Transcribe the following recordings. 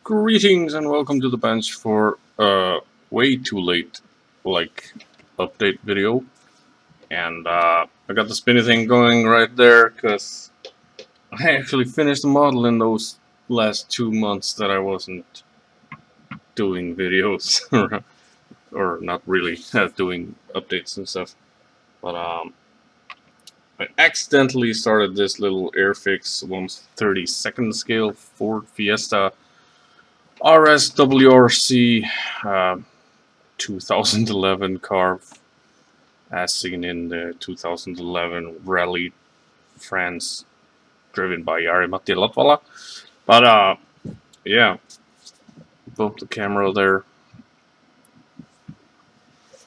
Greetings and welcome to the bench for way too late update video. And I got the spinny thing going right there because I actually finished the model in those last 2 months that I wasn't doing videos or not really doing updates and stuff. But I accidentally started this little Airfix 1/32 scale Ford Fiesta RSWRC 2011 car, as seen in the 2011 Rally France, driven by Jari-Matti Latvala. But yeah, bumped the camera there.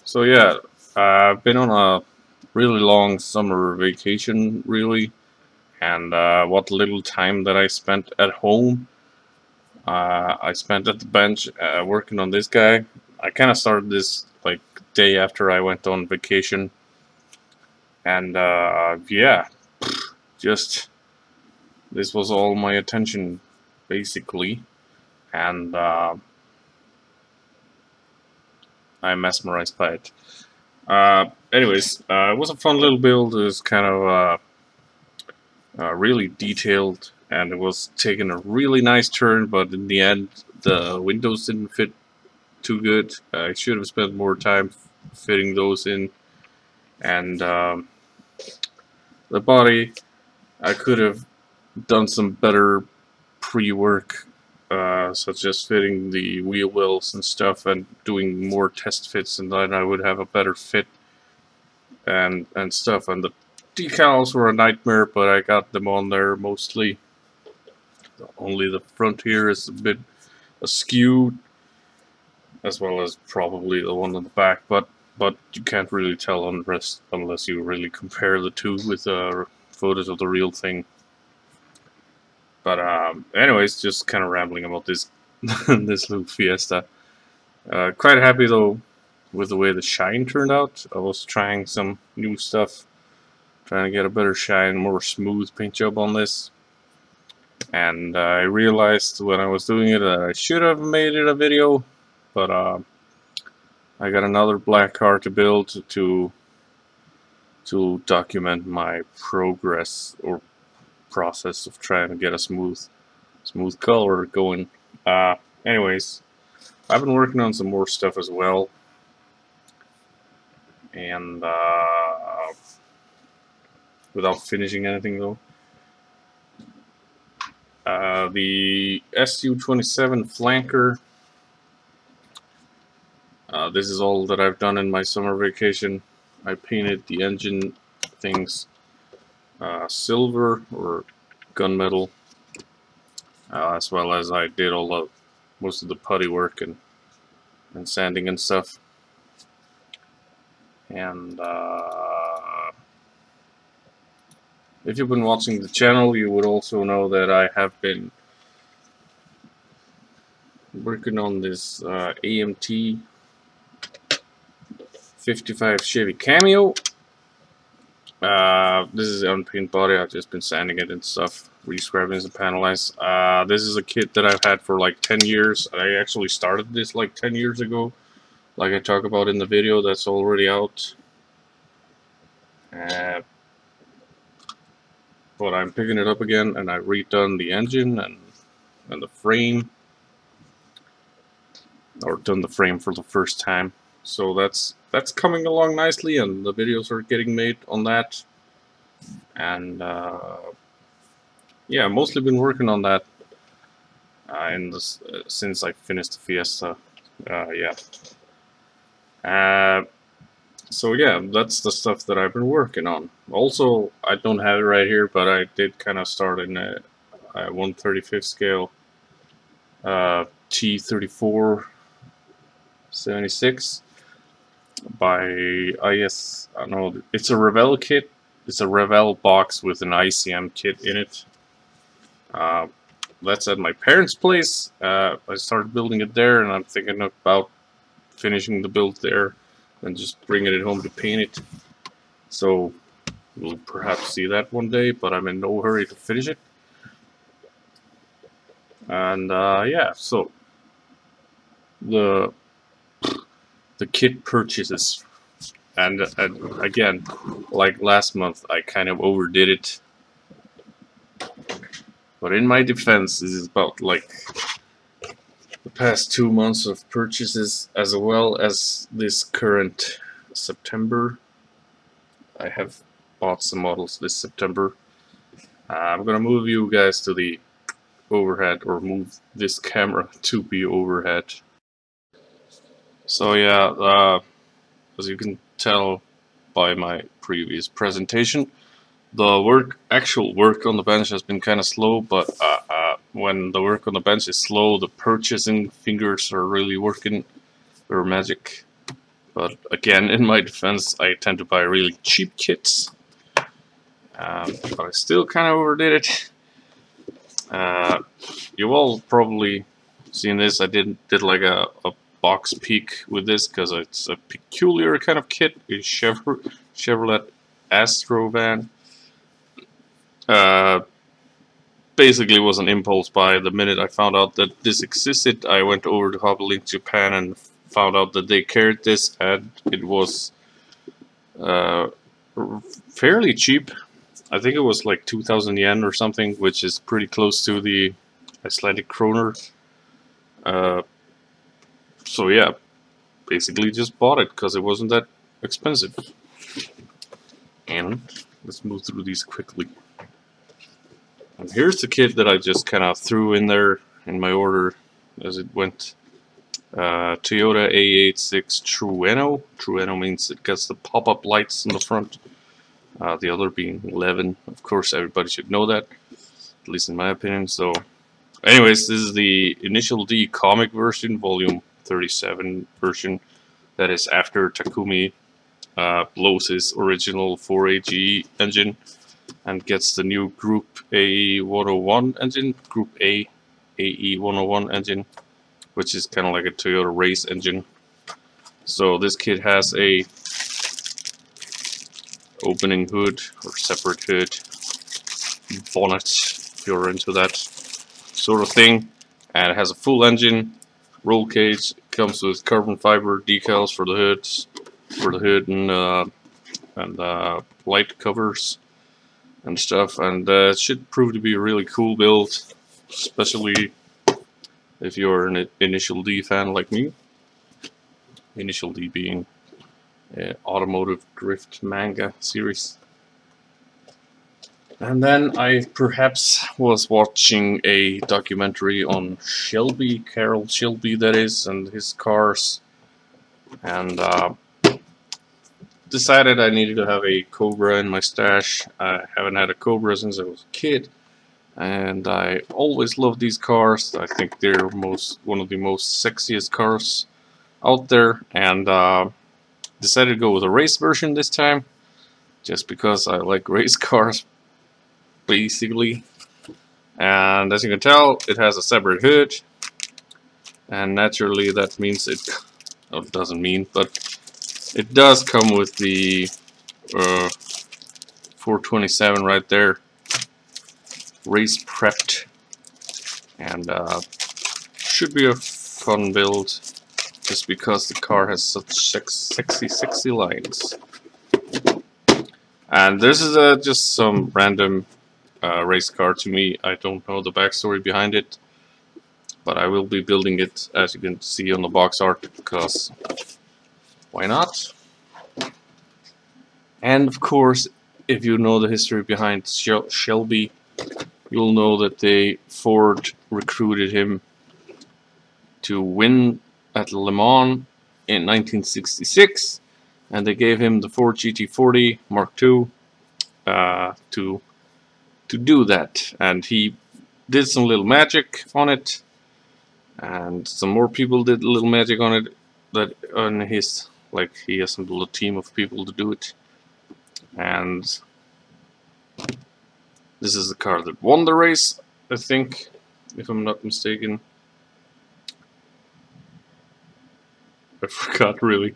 So yeah, I've been on a really long summer vacation, really, and what little time that I spent at home, I spent at the bench working on this guy. I kind of started this like day after I went on vacation, and yeah, just this was all my attention basically, and I'm mesmerized by it. Anyways, it was a fun little build. It was kind of really detailed, and it was taking a really nice turn, but in the end the windows didn't fit too good. I should have spent more time fitting those in, and the body, I could have done some better pre-work, such as fitting the wheel wells and stuff, and doing more test fits, and then I would have a better fit and stuff. And the decals were a nightmare, but I got them on there mostly. Only the front here is a bit askew, as well as probably the one on the back, but you can't really tell unless you really compare the two with photos of the real thing. But anyways, just kind of rambling about this this little Fiesta. Quite happy though with the way the shine turned out. I was trying some new stuff, trying to get a better shine, more smooth paint job on this. And I realized when I was doing it that I should have made it a video, but I got another black car to build to document my progress or process of trying to get a smooth color going. Anyways, I've been working on some more stuff as well, and without finishing anything though. The SU-27 flanker. This is all that I've done in my summer vacation. I painted the engine things silver or gunmetal, as well as I did most of the putty work and sanding and stuff. And if you've been watching the channel, you would also know that I have been working on this AMT 55 Chevy Cameo. This is the unpainted body. I've just been sanding it and stuff, rescrubbing the panel lines. This is a kit that I've had for like 10 years. I actually started this like 10 years ago, like I talk about in the video that's already out. But I'm picking it up again, and I redone the engine and the frame, or done the frame for the first time. So that's coming along nicely, and the videos are getting made on that. And yeah, mostly been working on that since I finished the Fiesta. Yeah. So yeah, that's the stuff that I've been working on. Also, I don't have it right here, but I did kind of start in a 1/35 scale T34 76 by IS. I don't know, it's a Revell kit. It's a Revell box with an ICM kit in it. That's at my parents' place. I started building it there, and I'm thinking about finishing the build there and just bringing it home to paint it. So we'll perhaps see that one day, but I'm in no hurry to finish it. And yeah, so the kit purchases, and again, like last month, I kind of overdid it. But in my defense, this is about like the past 2 months of purchases, as well as this current September. I have bought some models this September. I'm gonna move you guys to the overhead, or move this camera to be overhead. So yeah, as you can tell by my previous presentation, the actual work on the bench has been kind of slow, but when the work on the bench is slow, the purchasing fingers are really working their magic. But again, in my defense, I tend to buy really cheap kits, but I still kind of overdid it. You've all probably seen this. I did like a box peek with this because it's a peculiar kind of kit. A Chevrolet Astro van. Basically was an impulse buy. The minute I found out that this existed, I went over to Hobbylink Japan and found out that they carried this, and it was fairly cheap. I think it was like 2,000 yen or something, which is pretty close to the Icelandic kroner. So yeah, basically just bought it because it wasn't that expensive. And let's move through these quickly. And here's the kit that I just kind of threw in there in my order as it went. Toyota A86 Trueno. Trueno means it gets the pop-up lights in the front. The other being 11. Of course, everybody should know that, at least in my opinion. So, anyways, this is the Initial D comic version, volume 37 version. That is after Takumi blows his original 4AG engine and gets the new Group AE 101 engine, Group A AE 101 engine, which is kind of like a Toyota race engine. So this kit has a opening hood, or separate hood, bonnet, if you're into that sort of thing, and it has a full engine, roll cage. It comes with carbon fiber decals for the hood and light covers and stuff, and it should prove to be a really cool build, especially if you're an Initial D fan like me. Initial D being automotive drift manga series. And then I perhaps was watching a documentary on Shelby, Carroll Shelby that is, and his cars, and decided I needed to have a Cobra in my stash. I haven't had a Cobra since I was a kid, and I always loved these cars. I think they're one of the most sexiest cars out there, and decided to go with a race version this time, just because I like race cars, basically. And as you can tell, it has a separate hood, and naturally that means it doesn't mean, but it does come with the 427 right there, race prepped, and should be a fun build, just because the car has such sexy lines. And this is just some random race car to me. I don't know the backstory behind it, but I will be building it, as you can see on the box art, because why not? And of course, if you know the history behind Shelby, you'll know that Ford recruited him to win at Le Mans in 1966, and they gave him the Ford GT40 Mark II to do that, and he did some little magic on it, and some more people did a little magic on it. That on his, like, he assembled a team of people to do it, and this is the car that won the race, I think, if I'm not mistaken. I forgot really,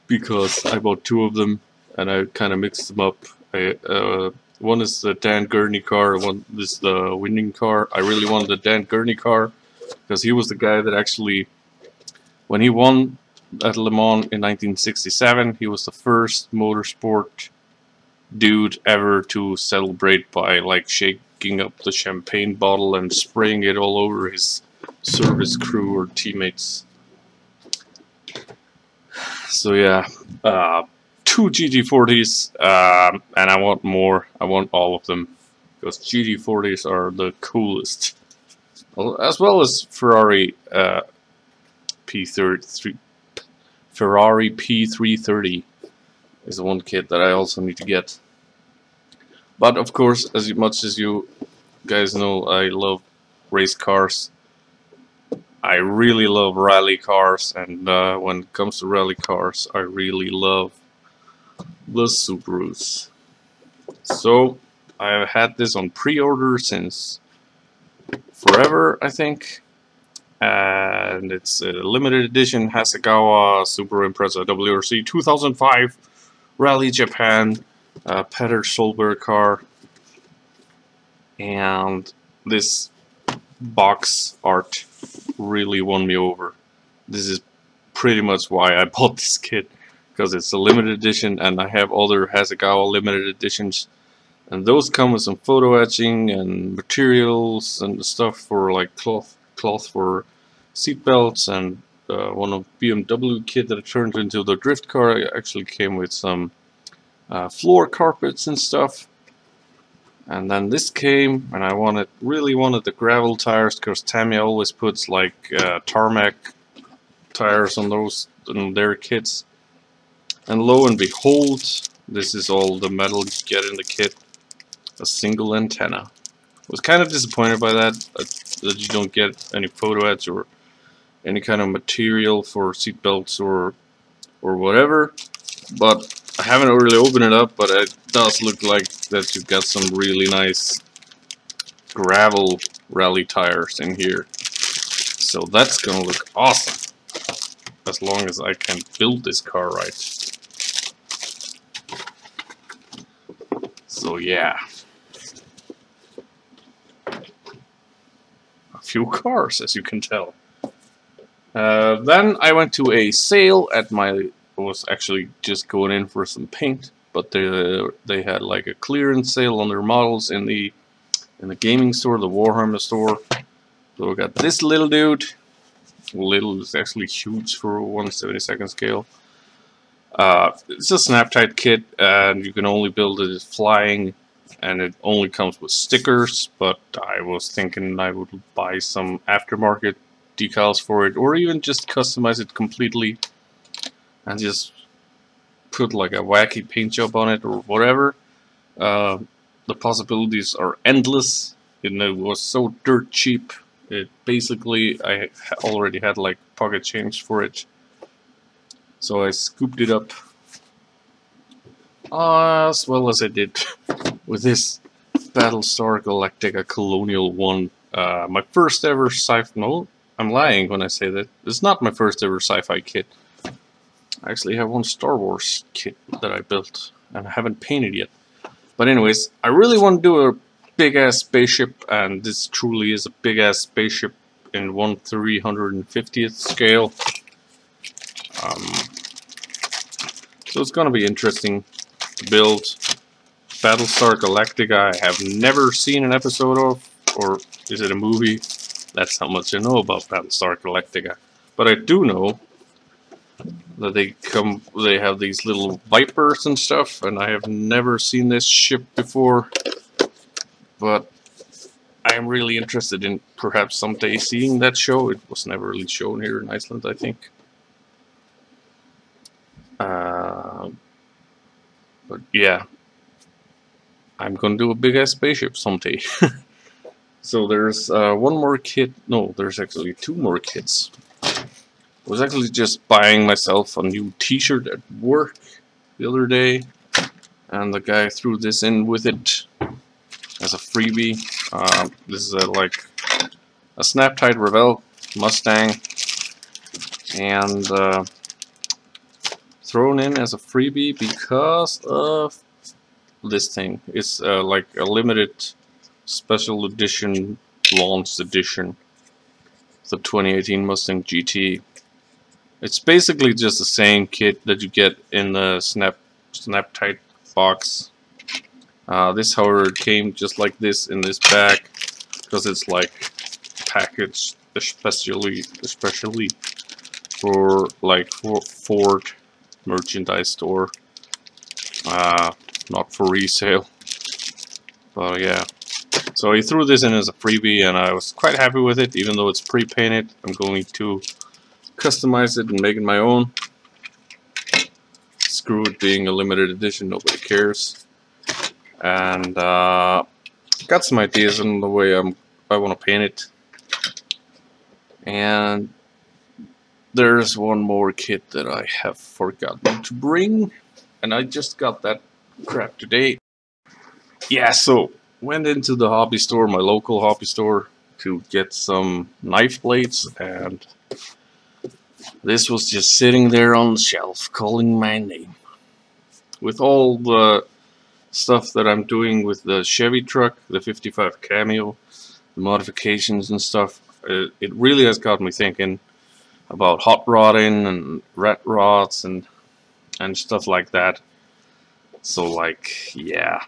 because I bought two of them and I kind of mixed them up. One is the Dan Gurney car, one is the winning car. I really wanted the Dan Gurney car because he was the guy that actually, when he won at Le Mans in 1967, he was the first motorsport dude ever to celebrate by like shaking up the champagne bottle and spraying it all over his service crew or teammates. So yeah, 2 GT40s, and I want more. I want all of them because GT40s are the coolest, as well as Ferrari P330. Ferrari P330 is one kit that I also need to get. But of course, as much as you guys know, I love race cars. I really love rally cars, and when it comes to rally cars, I really love the Subarus. So I've had this on pre-order since forever, I think, and it's a limited edition Hasegawa Subaru Impreza WRC 2005 Rally Japan Petter Solberg car, and this box art really won me over. This is pretty much why I bought this kit, because it's a limited edition, and I have other Hasegawa limited editions, and those come with some photo etching and materials and stuff for like cloth for seat belts, and one of BMW kit that turned into the drift car actually came with some floor carpets and stuff. And then this came, and I really wanted the gravel tires, because Tamiya always puts like tarmac tires on their kits. And lo and behold, this is all the metal you get in the kit. A single antenna. I was kind of disappointed by that you don't get any photo etch or any kind of material for seat belts or whatever. But I haven't really opened it up, but it does look like that you've got some really nice gravel rally tires in here. So that's gonna look awesome, as long as I can build this car right. So yeah, a few cars, as you can tell. Then I went to a sale at my. I was actually just going in for some paint, but they had like a clearance sale on their models in the gaming store, the Warhammer store. So I got this little dude. Little is actually huge for a 1/72 scale. It's a snap-tight kit, and you can only build it flying, and it only comes with stickers. But I was thinking I would buy some aftermarket decals for it, or even just customize it completely and just put like a wacky paint job on it or whatever. The possibilities are endless, and it was so dirt cheap. It basically, I already had like pocket change for it, so I scooped it up as well as I did with this Battlestar Galactica Colonial 1. My first ever sci-fi. No, I'm lying when I say that. It's not my first ever sci-fi kit. I actually have one Star Wars kit that I built and I haven't painted yet. But anyways, I really want to do a big-ass spaceship, and this truly is a big-ass spaceship in 1/350th scale. So it's gonna be interesting to build. Battlestar Galactica I have never seen an episode of, or is it a movie? That's how much I know about Battlestar Galactica. But I do know that they have these little Vipers and stuff, and I have never seen this ship before. But I am really interested in perhaps someday seeing that show. It was never really shown here in Iceland, I think. But yeah, I'm gonna do a big ass spaceship someday. So there's one more kit. No, there's actually 2 more kits. I was actually just buying myself a new t-shirt at work the other day, and the guy threw this in with it as a freebie. This is like a snap-tight Revell Mustang, and thrown in as a freebie because of this thing. It's like a limited special edition, launched edition, the 2018 Mustang GT. It's basically just the same kit that you get in the Snap-Tite box. This, however, came just like this in this bag because it's like packaged especially for like Ford merchandise store, not for resale. But yeah, so he threw this in as a freebie, and I was quite happy with it. Even though it's pre-painted, I'm going to customize it and make it my own. Screw it being a limited edition, nobody cares. And got some ideas on the way I want to paint it. And there's one more kit that I have forgotten to bring, and I just got that crap today. Yeah, so went into the hobby store, my local hobby store, to get some knife blades, and this was just sitting there on the shelf calling my name. With all the stuff that I'm doing with the Chevy truck, the 55 Cameo, the modifications and stuff, it really has got me thinking about hot rodding and rat rods and stuff like that. So like, yeah,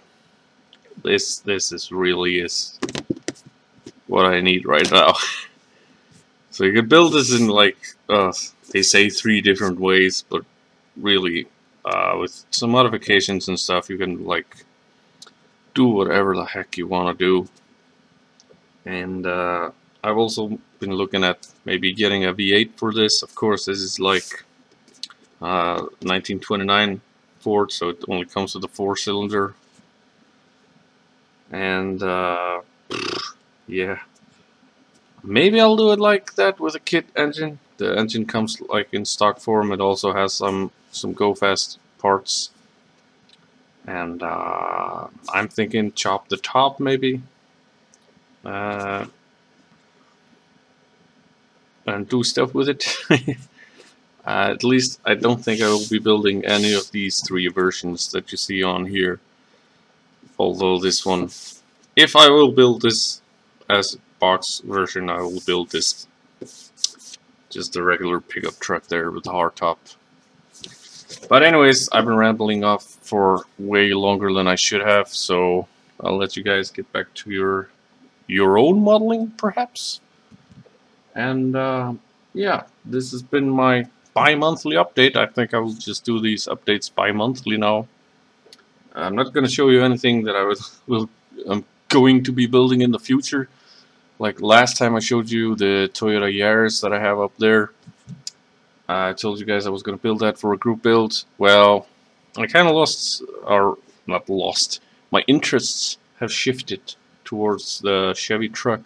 this is really what I need right now. So you can build this in like they say 3 different ways, but really with some modifications and stuff, you can like do whatever the heck you want to do. And I've also been looking at maybe getting a V8 for this. Of course, this is like 1929 Ford, so it only comes with a 4-cylinder. And yeah, maybe I'll do it like that with a kit engine. The engine comes like in stock form. It also has some go fast parts. And I'm thinking chop the top maybe. And do stuff with it. At least I don't think I will be building any of these 3 versions that you see on here. Although this one, if I will build this as a box version, I will build this just the regular pickup truck there with the hardtop. But anyways, I've been rambling off for way longer than I should have, so I'll let you guys get back to your own modeling, perhaps. And yeah, this has been my bi-monthly update. I think I will just do these updates bi-monthly now. I'm not going to show you anything that I'm going to be building in the future. Like last time I showed you the Toyota Yaris that I have up there. I told you guys I was going to build that for a group build. Well, I kind of lost, or not lost, my interests have shifted towards the Chevy truck.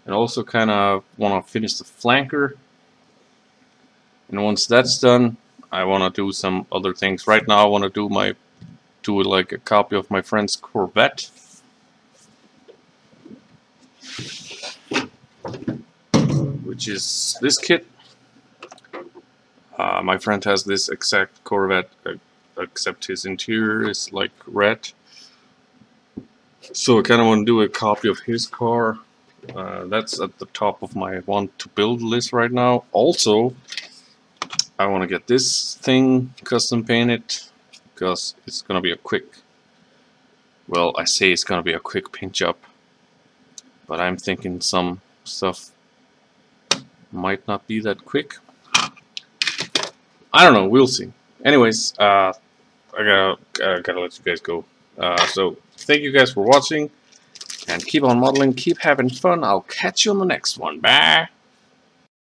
And also kind of want to finish the flanker. And once that's done, I want to do some other things. Right now I want to do like a copy of my friend's Corvette. Which is this kit. My friend has this exact Corvette, except his interior is like red. So I kind of want to do a copy of his car. That's at the top of my want to build list right now. Also, I want to get this thing custom painted because it's gonna be a quick, well, I say it's gonna be a quick paint job, but I'm thinking some stuff might not be that quick. I don't know, we'll see. Anyways, I gotta let you guys go. So thank you guys for watching. And keep on modeling, keep having fun. I'll catch you on the next one. Bye.